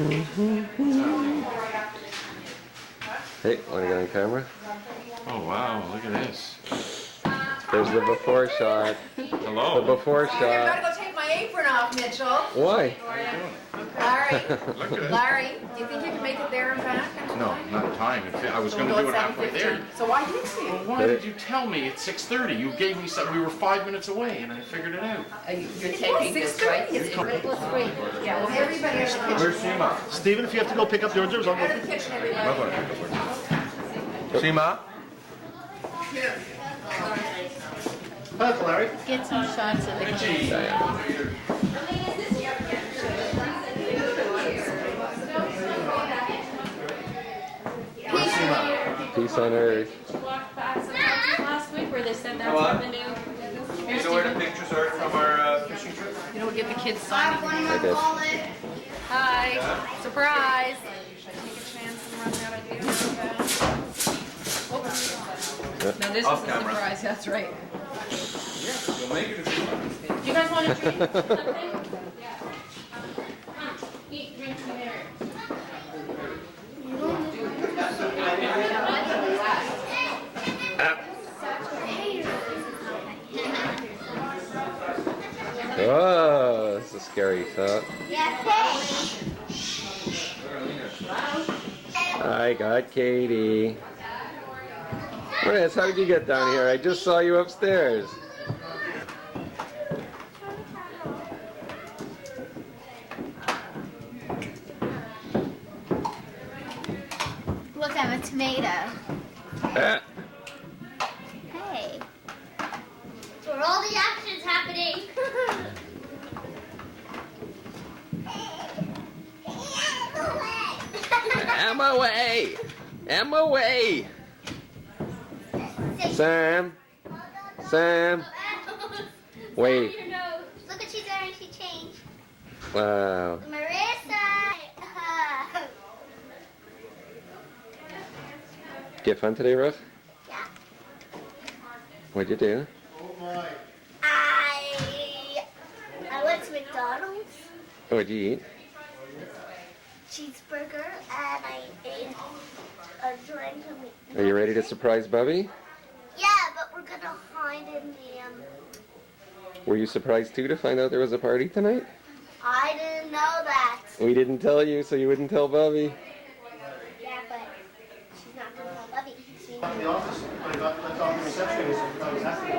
Hey, want to get on camera? Oh wow, look at this. There's the before shot. Hello. The before Sorry, I've got shot. to go take my apron off, Mitchell. Why? Larry, Look good. Larry, do you think you can make it there and back? No, not in time. I was going to do it halfway there. So why didn't you? Well, why did you tell me it's 6:30? You gave me some. We were 5 minutes away, and I figured it out. You're taking this, right? It's great. Yeah, well, everybody in the kitchen. Where's Seema? Stephen, if you have to go pick up yours, I'll Out go. of the kitchen, everybody. Seema? Hi, Larry. Get some shots of the kids. Peace on earth. Walked past some houses last week where they said that's what the new. You know where the pictures are from our fishing trip? You know, give the kids sign. I did. Hi, surprise. Should I take a chance and run that idea real fast? No, this is a surprise. That's right. You'll make it if you want. Do you guys want to treat something? Eat, drink, and marry. Oh, this is a scary thought. I got Katie. Chris, how did you get down here? I just saw you upstairs. Look, I'm a tomato. Ah, Hey. That's where all the action's happening. I'm away! I'm away! Sam! Sam! Wait. Your nose. Look what she's wearing. She changed. Wow. Marissa. Did you have fun today, Ruth? Yeah. What'd you do? I went to McDonald's. What'd you eat? Cheeseburger, and I ate a drink. Are you ready to surprise Bubby? Yeah, but we're gonna hide in the Were you surprised too to find out there was a party tonight? I didn't know that. We didn't tell you, so you wouldn't tell Bubby. Yeah, but she's not gonna tell Bubby. She In the office, I got off the receptionist and I was asking.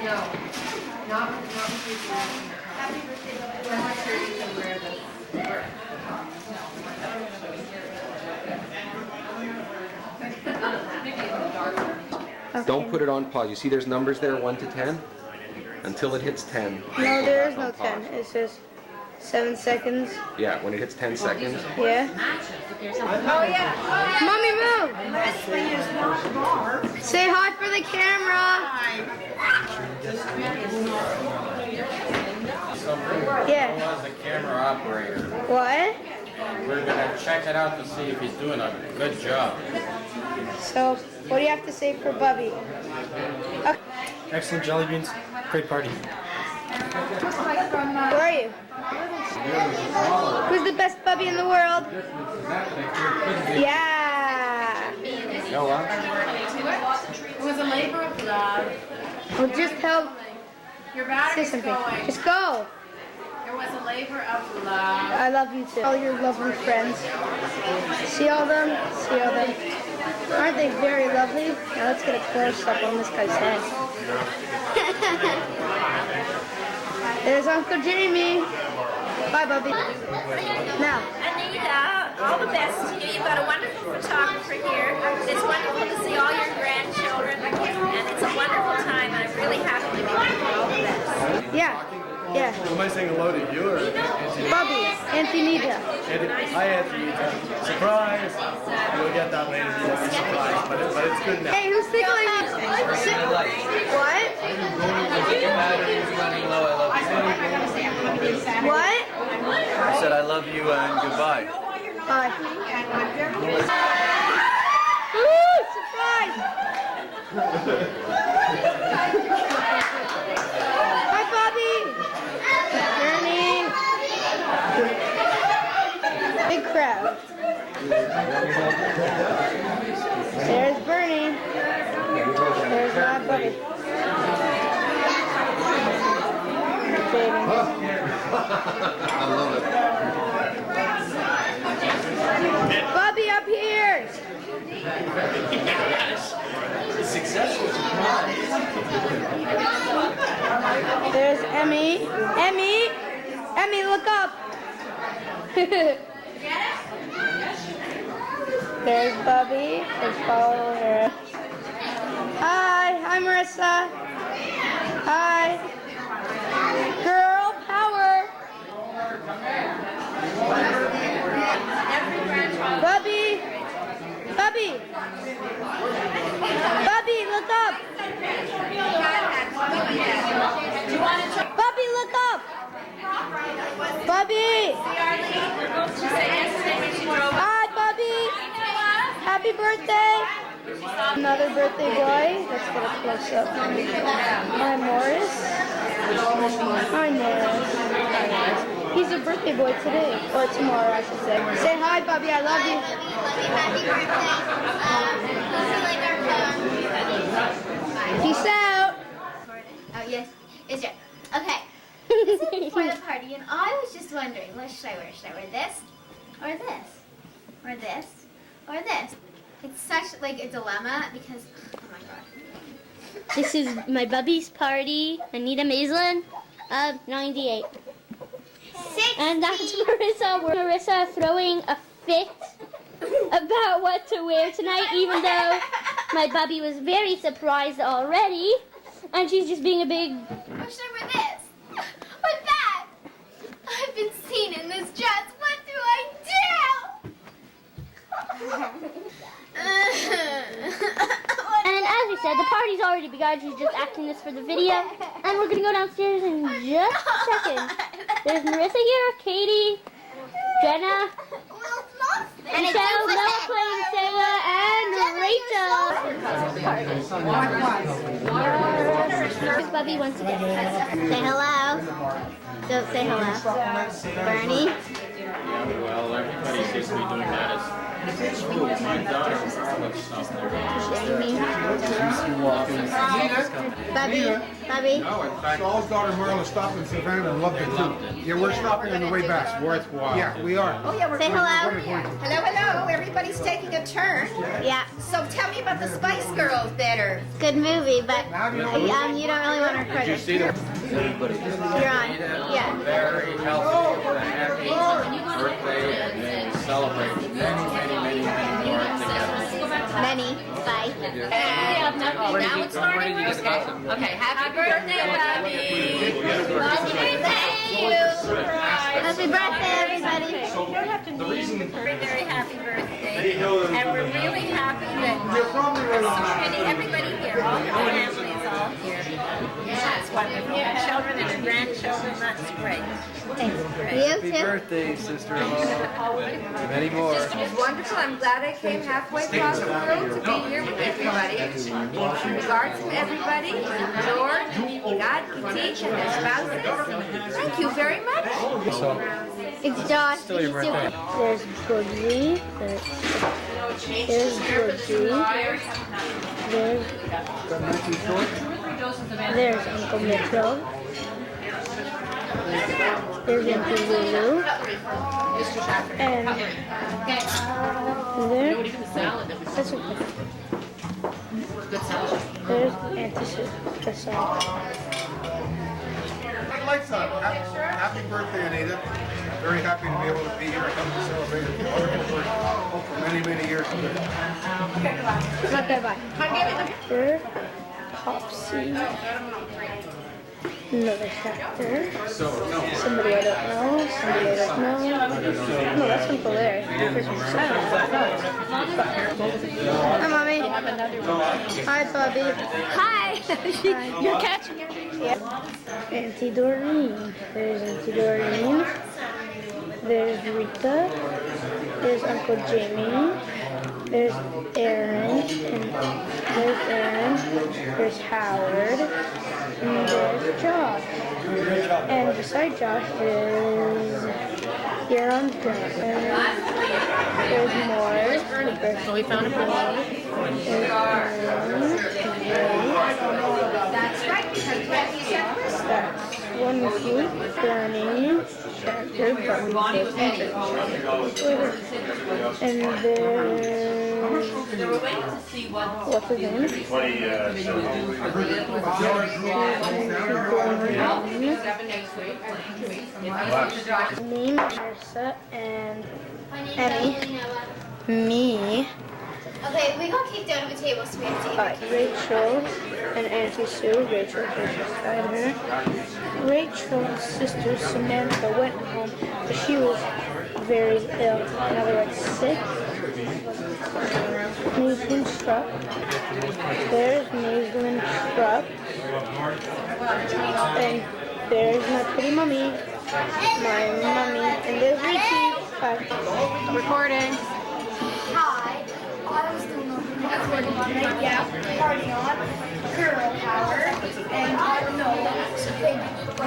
No, not with you. Happy birthday, Bubby. I'm not sure you can wear this. Don't put it on pause. You see there's numbers there, 1 to 10? Until it hits 10. No, there is no 10. It says 7 seconds. Yeah, when it hits 10 seconds. Yeah. Oh, yeah. Mommy, move! Say hi for the camera. Yeah. As the camera operator, What? we're gonna check it out to see if he's doing a good job. So, what do you have to say for Bubby? Okay. Excellent jelly beans. Great party. Where are you? Who's the best Bubby in the world? Yeah. No, huh? It was a labor of love. Well, just help. Your Say battery's something. going. Just go. It was a labor of love. I love you too. All your lovely friends. See all them? See all them? Aren't they very lovely? Now let's get a close-up on this guy's head. There's Uncle Jamie. Bye, Bubby. Now. Anita, all the best to you. You've got a wonderful photographer here. It's wonderful to see all your grandchildren, and it's a wonderful time. I'm really happy to be with you. All the best. Yeah. Yeah. Am I saying hello to you or Bubby. Anita. Hi, Anthony. Surprise! You'll get that later. You won't be surprised, but it's good now. Hey, who's tickling me? What? Your battery is running low. I love you. What? I said I love you and goodbye. Bye. Woo! Surprise! Hi, Bobby! Katie. I love it. Bubby, up here. Successful surprise. There's Emmy. Emmy! Emmy, look up. There's Bubby. Let's follow her. Hi Marissa. Hi. Girl power. Bubby. Bubby. Bubby, look up. Bubby, look up. Bubby. Hi, Bubby. Happy birthday. Another birthday boy. Let's get a close up. Hi, Morris. Hi, Morris. He's a birthday boy today, or tomorrow, I should say. Say hi, Bubby. I love you. Peace out. Oh, yes. It's your. Okay. This is for the party, and I was just wondering, what should I wear? Should I wear this? Or this? Or this? Or this? It's such, like, a dilemma because, oh my god. This is my Bubby's party, Anita Maislin, 98. And that's Marissa. Marissa throwing a fit about what to wear tonight, even though my Bubby was very surprised already. And she's just being a big... Or should I wear this? Or that? I've been seen in this dress. What do I do? And as we said, the party's already begun. She's just acting this for the video. And we're going to go downstairs in just a second. There's Marissa here, Katie, Jenna, Michelle, Noah playing Sarah, and Rachel. Here's Bubby once again. Say hello. Don't say hello. Bernie. Yeah, well, everybody seems to be doing that. My daughter looks up Jamie. Bubby. No, in fact, Saul's daughter Marla stopped in Savannah and loved it too. Yeah, we're stopping on the way back. worthwhile. Yeah, we are. Oh, yeah, we're Say hello. Hello, hello. Everybody's taking a turn. Yeah. So tell me about the Spice Girls better. Good movie, but you don't really want to record it. See them? You're on. Yeah. Very healthy and a happy birthday, and then we celebrate many more together. Many. Bye. Now it's starting. Okay, happy birthday, Bobby. Thank you. Happy birthday, everybody. The reason Very, very happy birthday. And we're really happy that everybody here, all the families, all here. Yeah, it's wonderful. Your children and your grandchildren, that's great. You Happy too. birthday, sister-in-law. Many more. It's wonderful. I'm glad I came halfway across the world to be here with everybody. Regards to everybody, George, God, Katie, and their spouses. Thank you very much. It's Josh. Still your birthday. There's Boogie. There's Boogie. There's Uncle Mitchell. There's Auntie Lulu. And there. That's okay. There's Auntie Sue. The song. Lights on. Happy birthday, Anita. Very happy to be able to be here and come to celebrate it for many years. Okay, bye. There. Popsy. Another factor. Somebody I don't know. Somebody I don't know. No, that's Uncle Larry. Hi, Mommy. Hi, Bubby. Hi. You're catching it. Yeah. Auntie Doreen. There's Auntie Doreen. There's Rita. There's Uncle Jamie. There's Aaron. And there's Aaron. There's Howard. And there's Josh. And beside Josh is here on Josh. And there's more. So we found a boy. There's Aaron. And there's, what's his name? Me, Marissa, and Emmy. Me. Okay, we got kicked out of a table, so we have to eat. Rachel and Auntie Sue. Rachel's beside her. Rachel's sister Samantha went home, but she was very ill. In other words, sick. Maislin Strupp. There's Maislin Strupp. And there's my pretty mummy. My mummy. And there's Richie. Hi. Recording. Hi. I was doing party on girl power, and I don't know, so they Go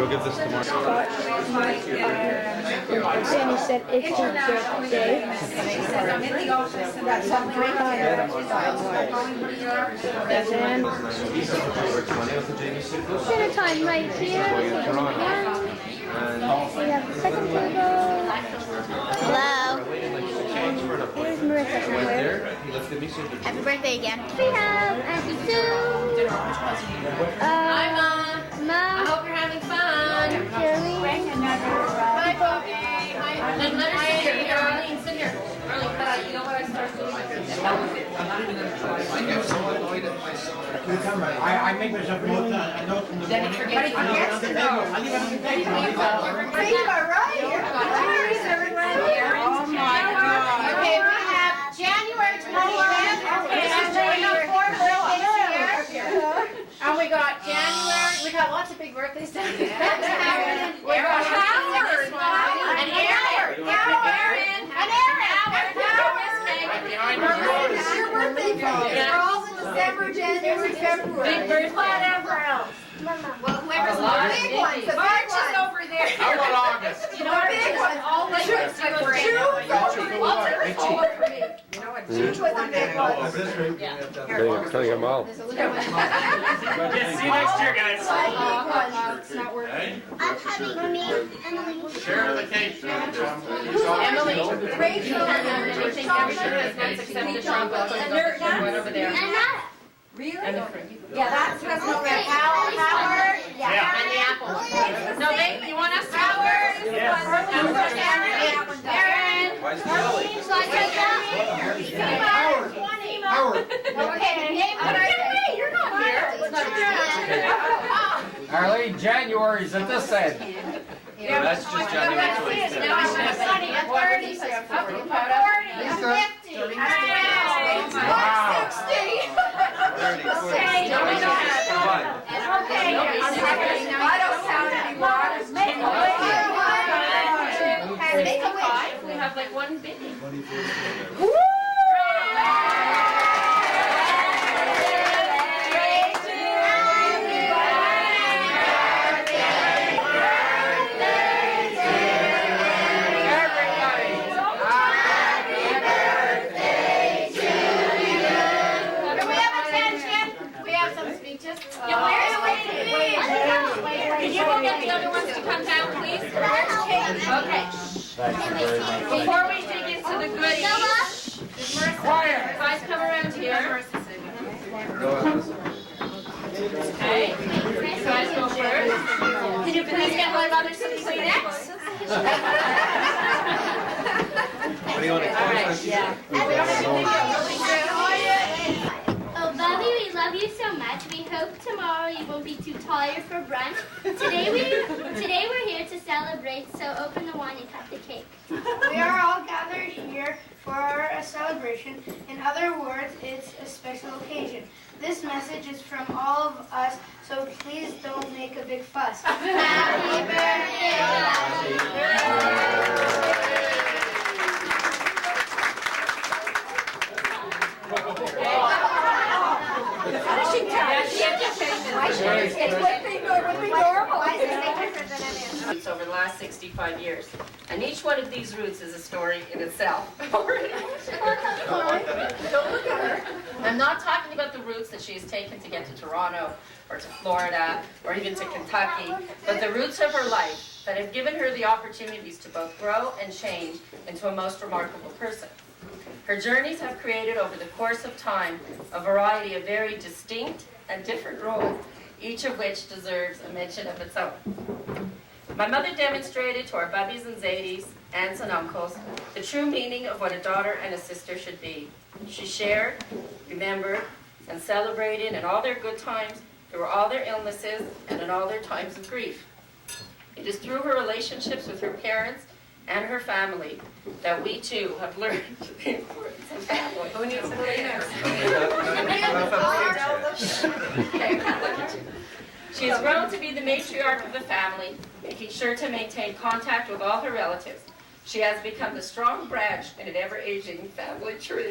get this tomorrow. Danny said it's his birthday. Dinner time right here. We have the second table. Hello. Here's Marissa somewhere. Happy birthday again. We have Auntie Sue. Hi, Mom. I Mom. hope you're having fun. Jeremy. Hi, Bubby. Hi. And let her sit here. Arlene, sit here. Arlene, you know what I started doing? I make myself a note from the morning. Forget to know. Oh my God. Okay, we have January 25th. Okay, I'm showing up 4 birthdays here. And we got January, we got lots of big birthdays down here. We got Howard. And Aaron. And Aaron. It's your birthday, folks. We're all in December, January, February. Big birthday. Whatever else. Well, whoever's the big ones, the March big is ones. over there. How about August? You know, the big ones. All the June's over me. June's over me. You know what? June was the big one. Telling them all. See you next year, guys. It's not working. I'm having me, Emily. Share the cake. Emily. Rachel I think everything has been except the chocolate. Right over there. And that. Really? Yeah, that's what's over there. Howard. Yeah. And the apple. No, they, you want us to? Howard. Yes. Aaron. Why is Kelly? So I take that. Howard. Okay, name the birthday. You're not here. Arlene, January's at this end. That's just January 25th. Now I'm a sunny, a 30, a 40, a 50. Wow. 60. 30, 40. Okay. I don't count anymore. Make a wish. We have like one baby. Can you go get the other ones to come down, please? Okay. Before we dig into the goodies, guys come around here. Okay. You guys go first. Can you please get my mother some Kleenex? What do you want to All right, yeah. Oh, Bubby, we love you so much. We hope tomorrow you won't be too tired for brunch. Today we're here to celebrate, so open the wine and cut the cake. We are all gathered here for a celebration. In other words, it's a special occasion. This message is from all of us, so please don't make a big fuss. Happy Finishing touch. It's what they know would be normal. Why is it different than any Roots over the last 65 years. And each one of these roots is a story in itself. Don't look at her. I'm not talking about the routes that she has taken to get to Toronto or to Florida or even to Kentucky, but the roots of her life that have given her the opportunities to both grow and change into a most remarkable person. Her journeys have created over the course of time a variety of very distinct and different roles, each of which deserves a mention of its own. My mother demonstrated to our Bubbies and Zadies, aunts and uncles, the true meaning of what a daughter and a sister should be. She shared, remembered, and celebrated in all their good times, through all their illnesses, and in all their times of grief. It is through her relationships with her parents and her family that we too have learned the importance of family. Who needs to learn Okay, look at you. She has grown to be the matriarch of the family, making sure to maintain contact with all her relatives. She has become the strong branch in an ever-aging family tree.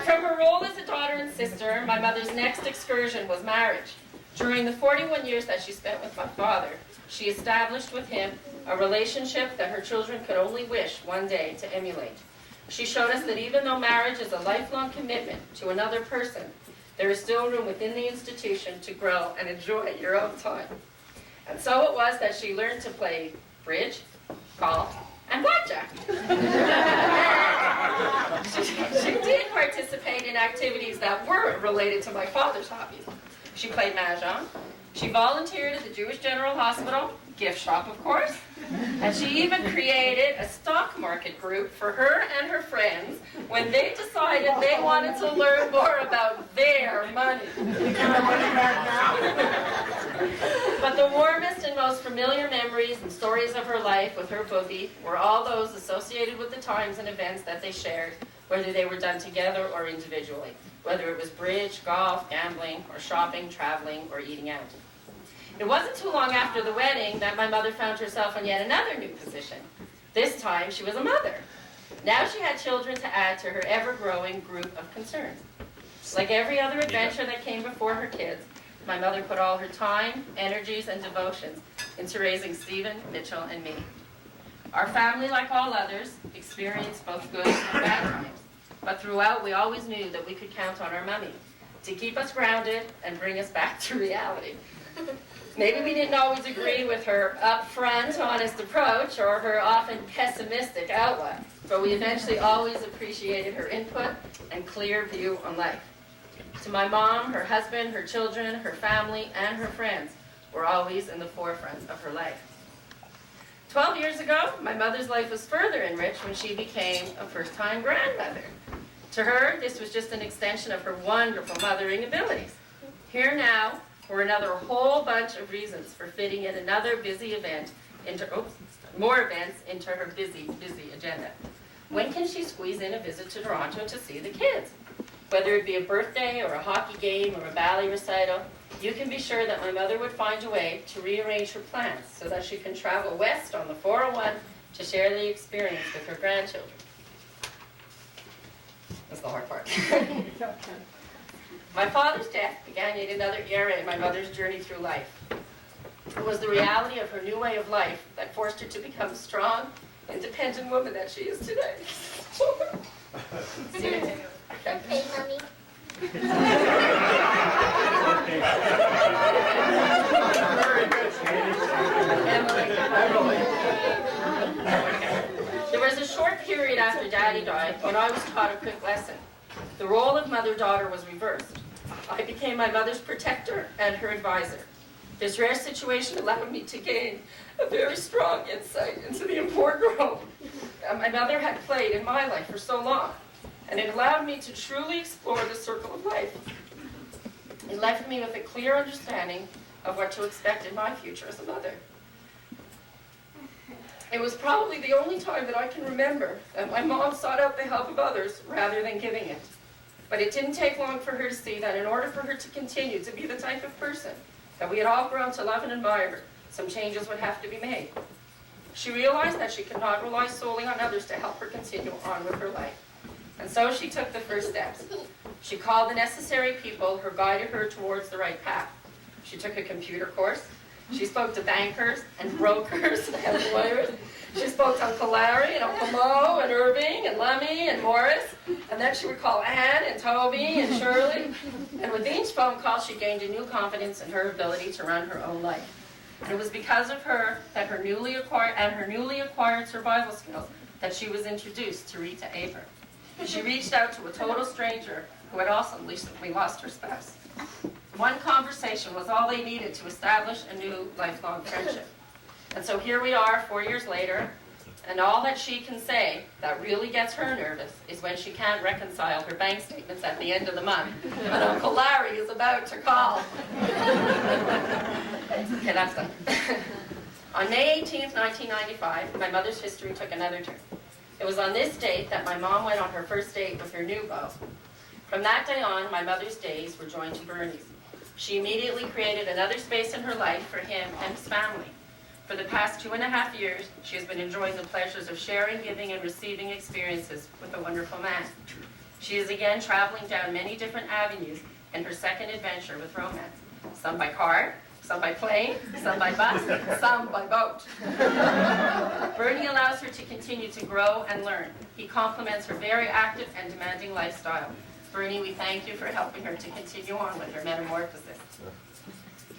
From her role as a daughter and sister, my mother's next excursion was marriage. During the 41 years that she spent with my father, she established with him a relationship that her children could only wish one day to emulate. She showed us that even though marriage is a lifelong commitment to another person, there is still room within the institution to grow and enjoy your own time. And so it was that she learned to play bridge, golf, and blackjack. She did participate in activities that were related to my father's hobbies. She played mahjong. She volunteered at the Jewish General Hospital, gift shop of course, and she even created a stock market group for her and her friends when they decided they wanted to learn more about their money. But the warmest and most familiar memories and stories of her life with her Bubby were all those associated with the times and events that they shared, whether they were done together or individually, whether it was bridge, golf, gambling, or shopping, traveling, or eating out. It wasn't too long after the wedding that my mother found herself in yet another new position. This time, she was a mother. Now she had children to add to her ever-growing group of concerns. Like every other adventure that came before her kids, my mother put all her time, energies, and devotions into raising Stephen, Mitchell, and me. Our family, like all others, experienced both good and bad times. But throughout, we always knew that we could count on our mummy to keep us grounded and bring us back to reality. Maybe we didn't always agree with her upfront, honest approach or her often pessimistic outlook, but we eventually always appreciated her input and clear view on life. To my mom, her husband, her children, her family, and her friends were always in the forefront of her life. 12 years ago, my mother's life was further enriched when she became a first-time grandmother. To her, this was just an extension of her wonderful mothering abilities. Here now were another whole bunch of reasons for fitting in another busy event into, more events into her busy agenda. When can she squeeze in a visit to Toronto to see the kids? Whether it be a birthday or a hockey game or a ballet recital, you can be sure that my mother would find a way to rearrange her plans so that she can travel west on the 401 to share the experience with her grandchildren. That's the hard part. My father's death began yet another era in my mother's journey through life. It was the reality of her new way of life that forced her to become the strong, independent woman that she is today. See you. Okay, Mommy. There was a short period after Daddy died when I was taught a quick lesson. The role of mother-daughter was reversed. I became my mother's protector and her advisor. This rare situation allowed me to gain a very strong insight into the important role that my mother had played in my life for so long, and it allowed me to truly explore the circle of life. It left me with a clear understanding of what to expect in my future as a mother. It was probably the only time that I can remember that my mom sought out the help of others rather than giving it. But it didn't take long for her to see that in order for her to continue to be the type of person that we had all grown to love and admire, some changes would have to be made. She realized that she could not rely solely on others to help her continue on with her life. And so she took the first steps. She called the necessary people who guided her towards the right path. She took a computer course. She spoke to bankers and brokers and lawyers. She spoke to Uncle Larry and Uncle Mo and Irving and Lemmy and Morris. And then she would call Ann and Toby and Shirley. And with each phone call, she gained a new confidence in her ability to run her own life. And it was because of her that her newly acquired survival skills that she was introduced to Rita Aber. She reached out to a total stranger who had also recently lost her spouse. One conversation was all they needed to establish a new lifelong friendship. And so here we are 4 years later, and all that she can say that really gets her nervous is when she can't reconcile her bank statements at the end of the month, and Uncle Larry is about to call. Okay, that's done. On May 18th, 1995, my mother's history took another turn. It was on this date that my mom went on her first date with her new beau. From that day on, my mother's days were joined to Bernie's. She immediately created another space in her life for him and his family. For the past 2.5 years, she has been enjoying the pleasures of sharing, giving, and receiving experiences with a wonderful man. She is again traveling down many different avenues in her second adventure with romance. Some by car, some by plane, some by bus, some by boat. Bernie allows her to continue to grow and learn. He complements her very active and demanding lifestyle. Bernie, we thank you for helping her to continue on with her metamorphosis.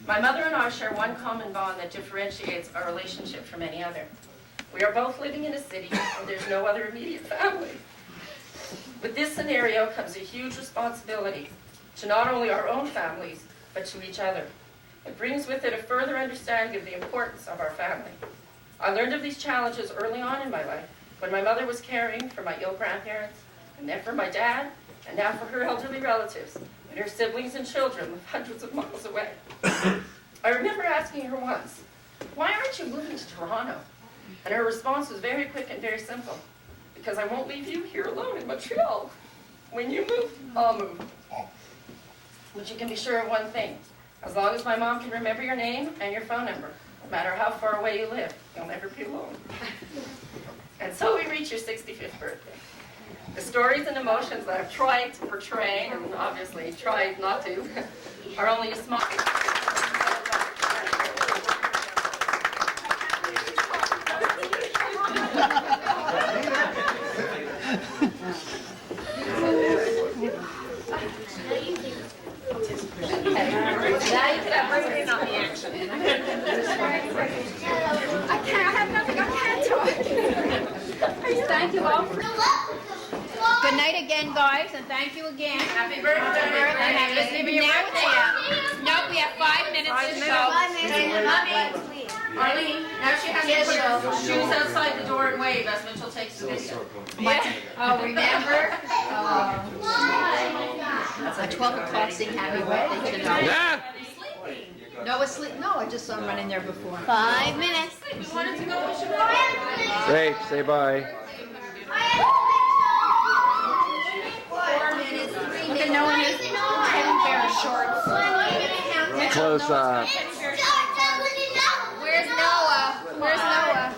My mother and I share one common bond that differentiates our relationship from any other. We are both living in a city and there's no other immediate family. With this scenario comes a huge responsibility to not only our own families, but to each other. It brings with it a further understanding of the importance of our family. I learned of these challenges early on in my life, when my mother was caring for my ill grandparents, and then for my dad, and now for her elderly relatives, and her siblings and children live hundreds of miles away. I remember asking her once, "Why aren't you moving to Toronto?" And her response was very quick and very simple, "Because I won't leave you here alone in Montreal. When you move, I'll move." But you can be sure of one thing. As long as my mom can remember your name and your phone number, no matter how far away you live, you'll never be alone. And so we reach your 65th birthday. The stories and emotions that I've tried to portray, and obviously tried not to, are only a small... Now you can have everything on the action. I have nothing, I can't talk. Thank you all for... Good night again, guys, and thank you again. Happy birthday. No, we have 5 minutes to show. Arlene, now she has to put her shoes outside the door and wave as Mitchell takes the video. Yeah. Oh, remember? It's a 12 o'clock sing happy birthday to Noah. Yeah. No, asleep. No, I just saw him running there before. 5 minutes. We wanted to go, we should go. Great. Say bye. 4 minutes, 3 minutes. No one is teddy bear shorts. Close up. Where's Noah? Where's Noah?